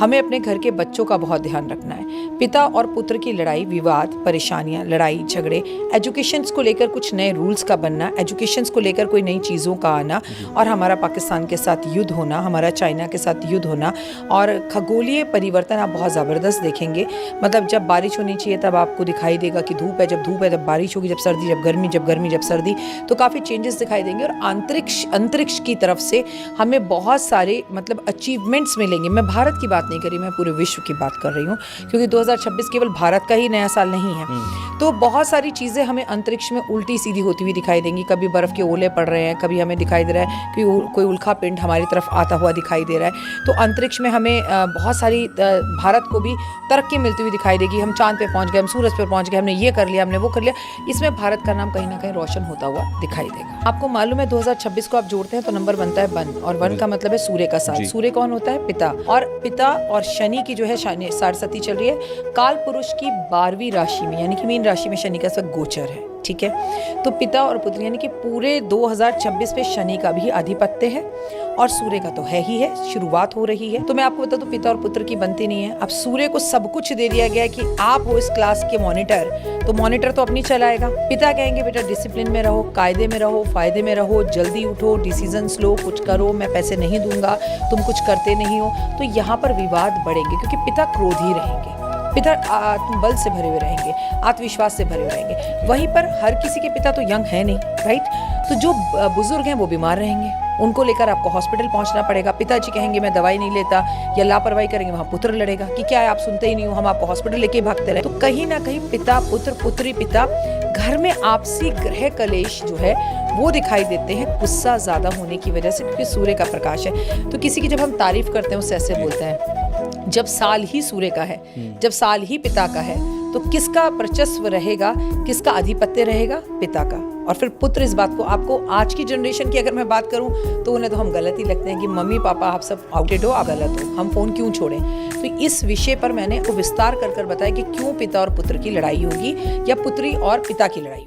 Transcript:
हमें अपने घर के बच्चों का बहुत ध्यान रखना है। पिता और पुत्र की लड़ाई, विवाद, परेशानियां, लड़ाई झगड़े, एजुकेशंस को लेकर कुछ नए रूल्स का बनना, एजुकेशंस को लेकर कोई नई चीज़ों का आना, और हमारा पाकिस्तान के साथ युद्ध होना, हमारा चाइना के साथ युद्ध होना, और खगोलीय परिवर्तन आप बहुत ज़बरदस्त देखेंगे। मतलब जब बारिश होनी चाहिए तब आपको दिखाई देगा कि धूप है, जब धूप है तब बारिश होगी, जब सर्दी जब गर्मी, जब गर्मी जब सर्दी, तो काफ़ी चेंजेस दिखाई देंगे। और अंतरिक्ष की तरफ से हमें बहुत सारे मतलब अचीवमेंट्स मिलेंगे। मैं भारत की बात नहीं कर रही, मैं पूरे विश्व की बात कर रही हूँ, क्योंकि 2026 केवल भारत का ही नया साल नहीं है। तो बहुत सारी चीज़ें हमें अंतरिक्ष में उल्टी सीधी होती हुई दिखाई देंगी। कभी बर्फ़ के ओले पड़ रहे हैं, कभी हमें दिखाई दे रहा है कि कोई उल्का पिंड हमारी तरफ आता हुआ दिखाई दे रहा है। तो अंतरिक्ष में हमें बहुत सारी भारत को भी तरक्की मिलती हुई दिखाई देगी। हम चांद पे पहुंच गए, हम सूरज पे पहुंच गए, हमने ये कर लिया, हमने वो कर लिया। इसमें भारत का नाम कहीं ना कहीं रोशन होता हुआ दिखाई देगा। आपको मालूम है 2026 को आप जोड़ते हैं तो नंबर बनता है 1, और 1 का मतलब है सूर्य का साथ। सूर्य कौन होता है? पिता। और पिता और शनि की जो है साढ़े चल रही है काल पुरुष की 12वीं राशि में, यानी कि मीन राशि में शनि का इस वक्त गोचर है। ठीक है, तो पिता और पुत्र यानी कि पूरे 2026 में शनि का भी आधिपत्य है और सूर्य का तो है ही है, शुरुआत हो रही है। तो मैं आपको बता दूं, पिता और पुत्र की बनती नहीं है। अब सूर्य को सब कुछ दे दिया गया है कि आप हो इस क्लास के मॉनिटर, तो मॉनिटर तो अपनी चलाएगा। पिता कहेंगे बेटा डिसिप्लिन में रहो, कायदे में रहो, फायदे में रहो, जल्दी उठो, डिसीजंस लो, कुछ करो, मैं पैसे नहीं दूंगा, तुम कुछ करते नहीं हो। तो यहाँ पर विवाद बढ़ेंगे क्योंकि पिता क्रोधी रहेंगे, पिता आत्मबल से भरे हुए रहेंगे, आत्मविश्वास से भरे हुए रहेंगे। वहीं पर हर किसी के पिता तो यंग है नहीं, राइट? तो जो बुजुर्ग हैं वो बीमार रहेंगे, उनको लेकर आपको हॉस्पिटल पहुंचना पड़ेगा। पिताजी कहेंगे मैं दवाई नहीं लेता, या लापरवाही करेंगे, वहां पुत्र लड़ेगा कि क्या है आप सुनते ही नहीं हो, हम आपको हॉस्पिटल लेके भागते रहे। तो कहीं ना कहीं पिता पुत्र, पुत्री पिता, घर में आपसी ग्रह कलेश जो है वो दिखाई देते हैं, गुस्सा ज्यादा होने की वजह से, क्योंकि सूर्य का प्रकाश है। तो किसी की जब हम तारीफ करते हैं उससे ऐसे बोलते हैं, जब साल ही सूर्य का है, जब साल ही पिता का है, तो किसका वर्चस्व रहेगा, किसका आधिपत्य रहेगा? पिता का। और फिर पुत्र, इस बात को आपको आज की जनरेशन की अगर मैं बात करूं तो उन्हें तो हम गलत ही लगते हैं कि मम्मी पापा आप सब आउटेड हो, आप गलत हो, हम फोन क्यों छोड़ें। तो इस विषय पर मैंने आपको विस्तार कर बताया कि क्यों पिता और पुत्र की लड़ाई होगी या पुत्री और पिता की लड़ाई।